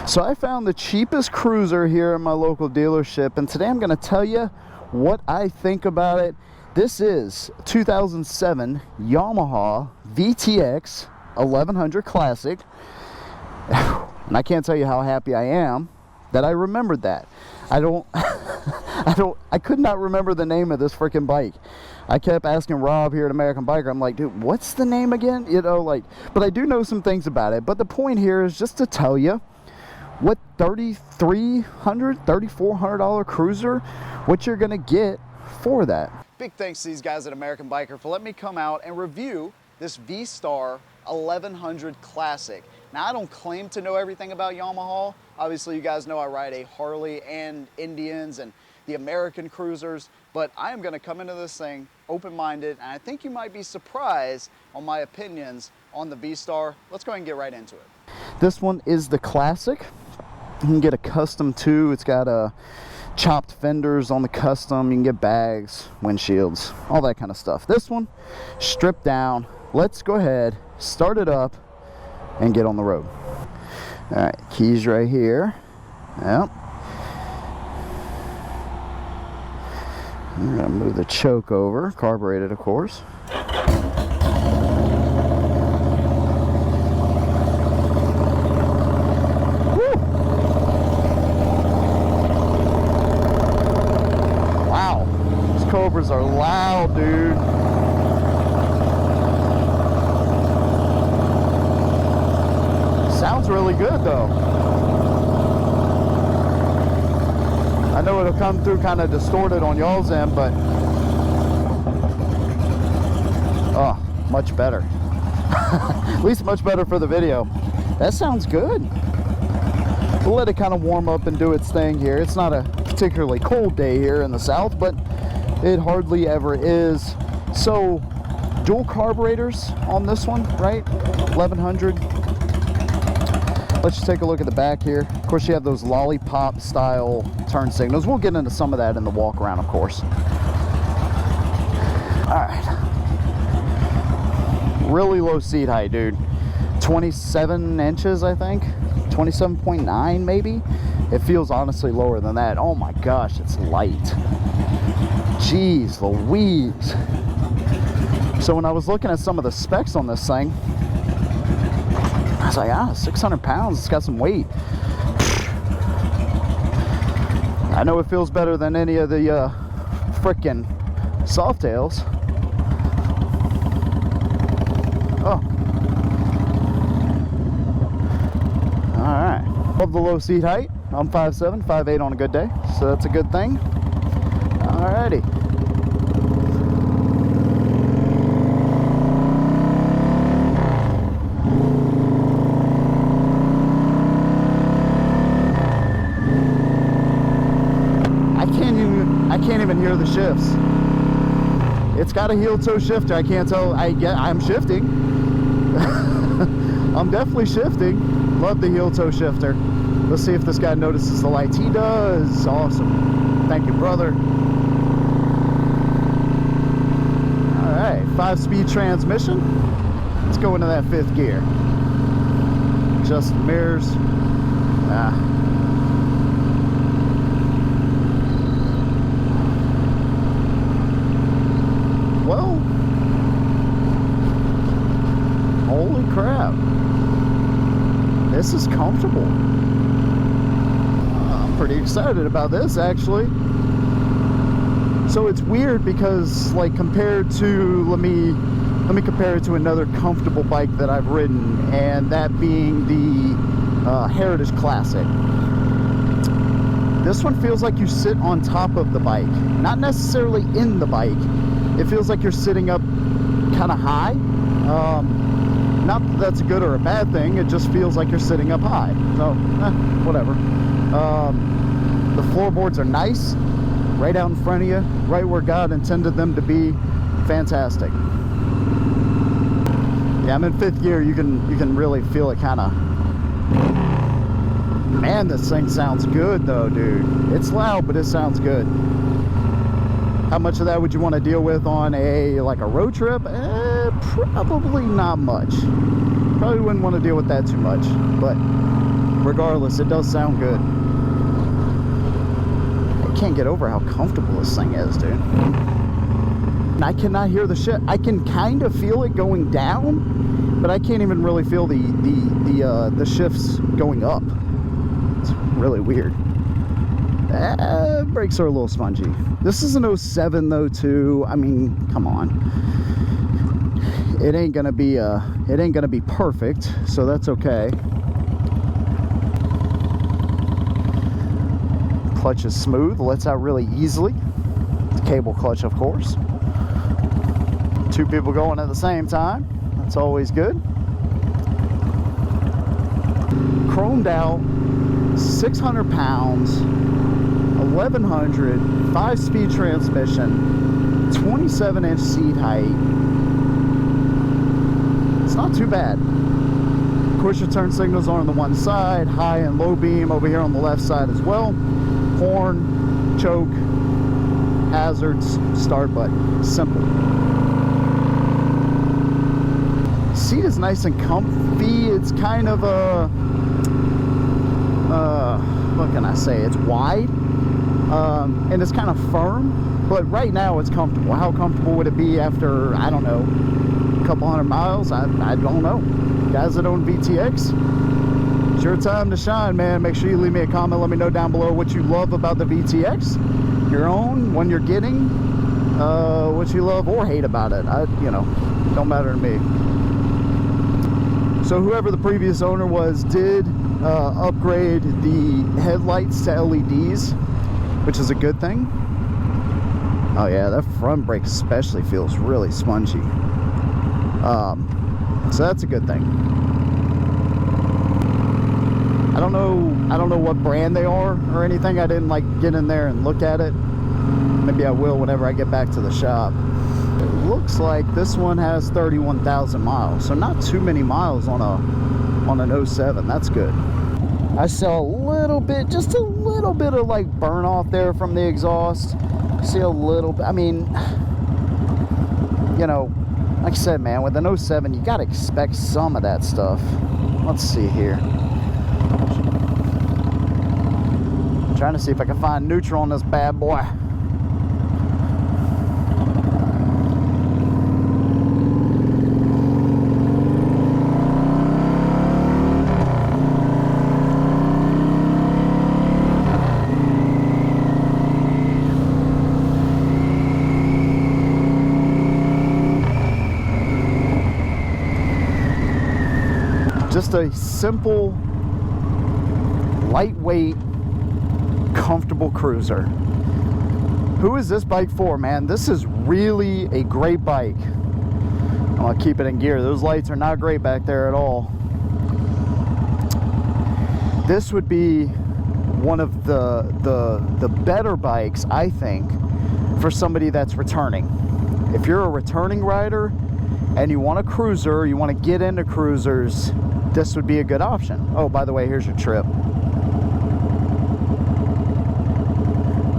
So I found the cheapest cruiser here in my local dealership, and today I'm going to tell you what I think about it. This is 2007 Yamaha VTX 1100 Classic, and I can't tell you how happy I am that I remembered that. I could not remember the name of this freaking bike. I kept asking Rob here at American Biker, I'm like, dude, what's the name again? You know, like, but I do know some things about it. But the point here is just to tell you what $3,400 cruiser, what you're gonna get for that. Big thanks to these guys at American Biker for letting me come out and review this V-Star 1100 Classic. Now, I don't claim to know everything about Yamaha. Obviously, you guys know I ride a Harley and Indians and the American cruisers, but I am gonna come into this thing open-minded, and I think you might be surprised on my opinions on the V-Star. Let's go ahead and get right into it. This one is the Classic. You can get a custom too. It's got chopped fenders on the custom. You can get bags, windshields, all that kind of stuff. This one, stripped down. Let's go ahead, start it up, and get on the road. All right, keys right here. Yep. I'm gonna move the choke over, carbureted of course. Woo. Wow, these Cobras are loud, dude. Sounds really good though. I know it'll come through kind of distorted on y'all's end, but oh, much better. At least much better for the video. That sounds good. We'll let it kind of warm up and do its thing here. It's not a particularly cold day here in the south, but it hardly ever is. So dual carburetors on this one, right? 1100. Let's just take a look at the back here. Of course, you have those lollipop style turn signals. We'll get into some of that in the walk around, of course. All right. Really low seat height, dude. 27 inches, I think. 27.9 maybe. It feels honestly lower than that. Oh my gosh, it's light. Jeez Louise. So when I was looking at some of the specs on this thing, I was like, 600 pounds, it's got some weight. I know it feels better than any of the frickin' Softails. Oh. Alright. Love the low seat height. I'm 5'7", 5'8" on a good day, so that's a good thing. Alrighty. I can't even hear the shifts. It's got a heel toe shifter. I can't tell. I'm shifting. I'm definitely shifting. Love the heel toe shifter. Let's see if this guy notices the lights. He does. Awesome. Thank you, brother. All right, 5-speed transmission. Let's go into that 5th gear. Adjust the mirrors. Well, holy crap, this is comfortable. I'm pretty excited about this, actually. So it's weird because, like, compared to, let me compare it to another comfortable bike that I've ridden, and that being the Heritage Classic. This one feels like you sit on top of the bike, not necessarily in the bike. It feels like you're sitting up kind of high. Not that that's a good or a bad thing, it just feels like you're sitting up high. So, whatever. The floorboards are nice, right out in front of you, right where God intended them to be. Fantastic. Yeah, I'm in 5th gear. You can really feel it kind of. Man, this thing sounds good though, dude. It's loud, but it sounds good. How much of that would you want to deal with on a road trip? Probably not much. Probably wouldn't want to deal with that too much, but regardless, it does sound good. I can't get over how comfortable this thing is, dude. And I cannot hear the shit. I can kind of feel it going down, but I can't even really feel the shifts going up. It's really weird. Brakes are a little spongy. This is an 07 though too. I mean, come on. It ain't gonna be perfect, so that's okay. Clutch is smooth, lets out really easily. It's cable clutch, of course. 2 people going at the same time. That's always good. Chromed out, 600 pounds, 1100, 5-speed transmission, 27-inch seat height. It's not too bad. Of course, your turn signals are on the one side, high and low beam over here on the left side as well. Horn, choke, hazards, start button. Simple. Seat is nice and comfy. It's kind of a, what can I say? It's wide, and it's kind of firm, but right now it's comfortable. How comfortable would it be after, I don't know, a couple hundred miles? I don't know. Guys that own VTX, it's your time to shine, man. Make sure you leave me a comment. Let me know down below what you love about the VTX, your own, one you're getting, what you love or hate about it. You know, don't matter to me. So whoever the previous owner was did upgrade the headlights to LEDs, which is a good thing. Oh yeah, that front brake especially feels really spongy. So that's a good thing. I don't know what brand they are or anything. I didn't like get in there and look at it. Maybe I will whenever I get back to the shop. It looks like this one has 31,000 miles, so not too many miles on an 07. That's good. I saw a little bit, just a little bit of like burn off there from the exhaust. See a little bit. I mean, you know, like I said, man, with an 07, you gotta expect some of that stuff. Let's see here. I'm trying to see if I can find neutral on this bad boy. Just a simple, lightweight, comfortable cruiser. Who is this bike for, man? This is really a great bike. I'm gonna keep it in gear. Those lights are not great back there at all. This would be one of the better bikes, I think, for somebody that's returning. If you're a returning rider and you want a cruiser, you want to get into cruisers, this would be a good option. Oh, by the way, here's your trip.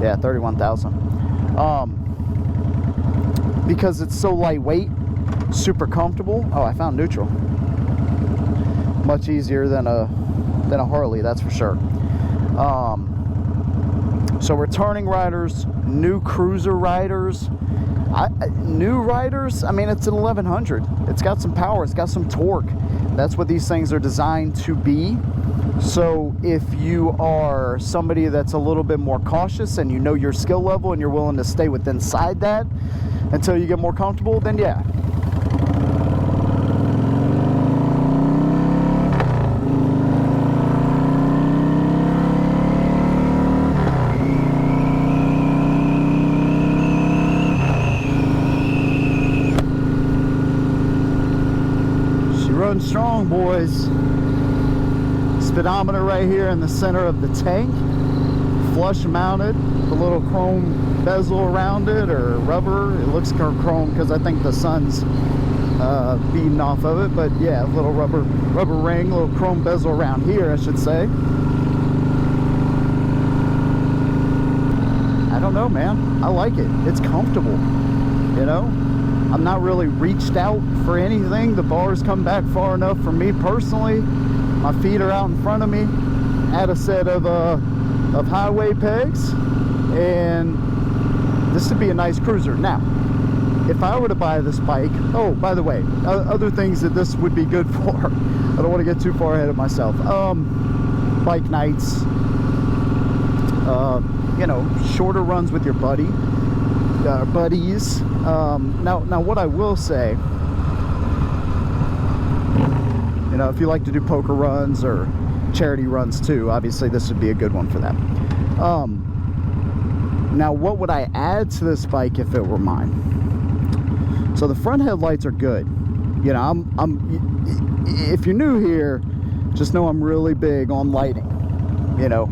Yeah, 31,000. Because it's so lightweight, super comfortable. Oh, I found neutral. Much easier than a Harley, that's for sure. So returning riders, new cruiser riders, new riders, I mean, it's an 1100. It's got some power, it's got some torque. That's what these things are designed to be. So if you are somebody that's a little bit more cautious and you know your skill level and you're willing to stay within inside that until you get more comfortable, then yeah. Running strong, boys. Speedometer right here in the center of the tank, flush mounted, a little chrome bezel around it, or rubber. It looks chrome because I think the sun's beating off of it, but yeah, a little rubber ring, little chrome bezel around here, I should say. I don't know, man. I like it. It's comfortable, you know. I'm not really reached out for anything. The bars come back far enough for me personally. My feet are out in front of me. add a set of highway pegs, and this would be a nice cruiser. Now, if I were to buy this bike, oh, by the way, other things that this would be good for, I don't want to get too far ahead of myself. Bike nights, you know, shorter runs with your buddies. Now what I will say, you know, if you like to do poker runs or charity runs too, obviously this would be a good one for that. Now what would I add to this bike if it were mine? So the front headlights are good. You know, if you're new here, just know I'm really big on lighting, you know,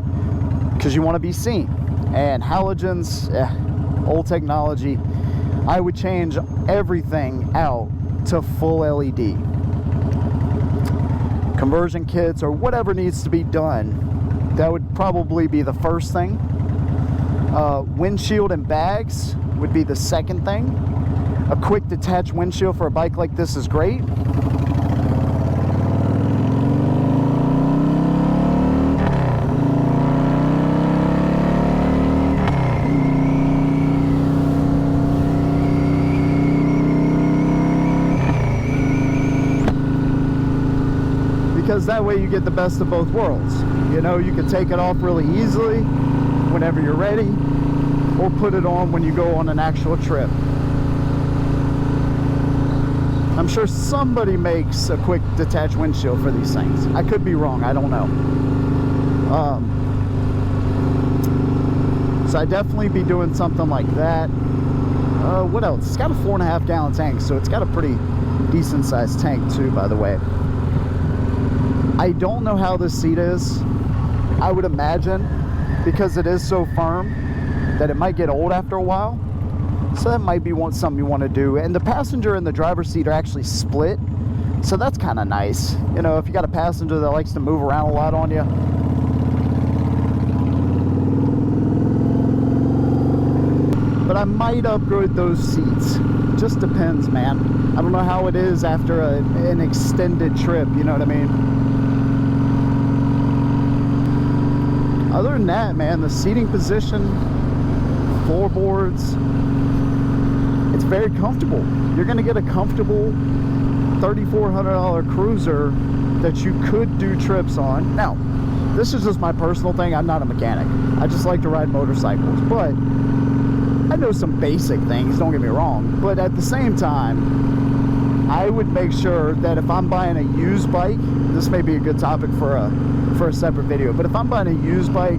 because you want to be seen. And halogens, old technology, I would change everything out to full LED. Conversion kits or whatever needs to be done, that would probably be the first thing. Windshield and bags would be the second thing. A quick detached windshield for a bike like this is great. Because that way you get the best of both worlds. You know, you can take it off really easily whenever you're ready, or put it on when you go on an actual trip. I'm sure somebody makes a quick detached windshield for these things. I could be wrong, I don't know. So I'd definitely be doing something like that. What else? It's got a 4.5 gallon tank, so it's got a pretty decent sized tank too, by the way. I don't know how this seat is. I would imagine, because it is so firm, that it might get old after a while. So that might be something you want to do. And the passenger and the driver's seat are actually split, so that's kind of nice. You know, if you got a passenger that likes to move around a lot on you. But I might upgrade those seats. Just depends, man. I don't know how it is after an extended trip, you know what I mean? Other than that, man, the seating position, floorboards, it's very comfortable. You're going to get a comfortable $3,400 cruiser that you could do trips on. Now, this is just my personal thing. I'm not a mechanic. I just like to ride motorcycles, but I know some basic things, don't get me wrong. But at the same time, I would make sure that if I'm buying a used bike, this may be a good topic for a separate video, but if I'm buying a used bike,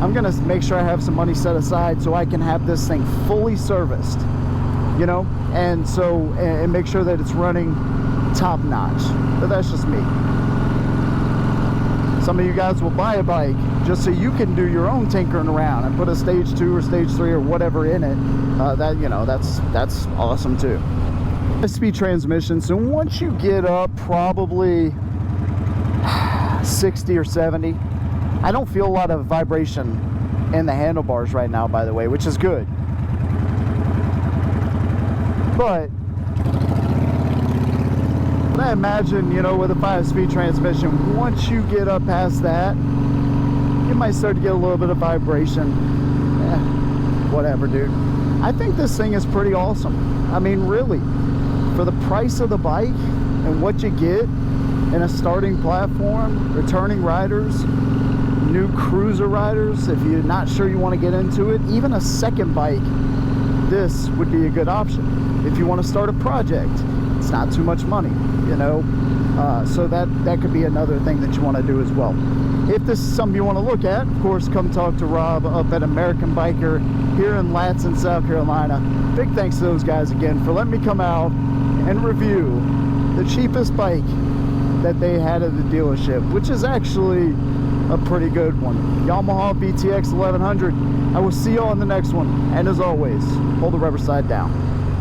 I'm gonna make sure I have some money set aside so I can have this thing fully serviced, you know, and make sure that it's running top notch. But that's just me. Some of you guys will buy a bike just so you can do your own tinkering around and put a stage 2 or stage 3 or whatever in it. That, you know, that's awesome too. 5-speed transmission, so once you get up probably 60 or 70, I don't feel a lot of vibration in the handlebars right now, by the way, which is good. But I imagine, you know, with a 5-speed transmission, once you get up past that, you might start to get a little bit of vibration. Whatever, dude. I think this thing is pretty awesome. I mean, really, for the price of the bike and what you get in a starting platform, returning riders, new cruiser riders, if you're not sure you want to get into it, even a second bike, this would be a good option. If you want to start a project, it's not too much money, you know, so that could be another thing that you want to do as well. If this is something you want to look at, of course, come talk to Rob up at American Biker here in Latson, South Carolina. Big thanks to those guys again for letting me come out and review the cheapest bike that they had at the dealership, which is actually a pretty good one. Yamaha VTX 1100. I will see you all in the next one, and as always, hold the rubber side down.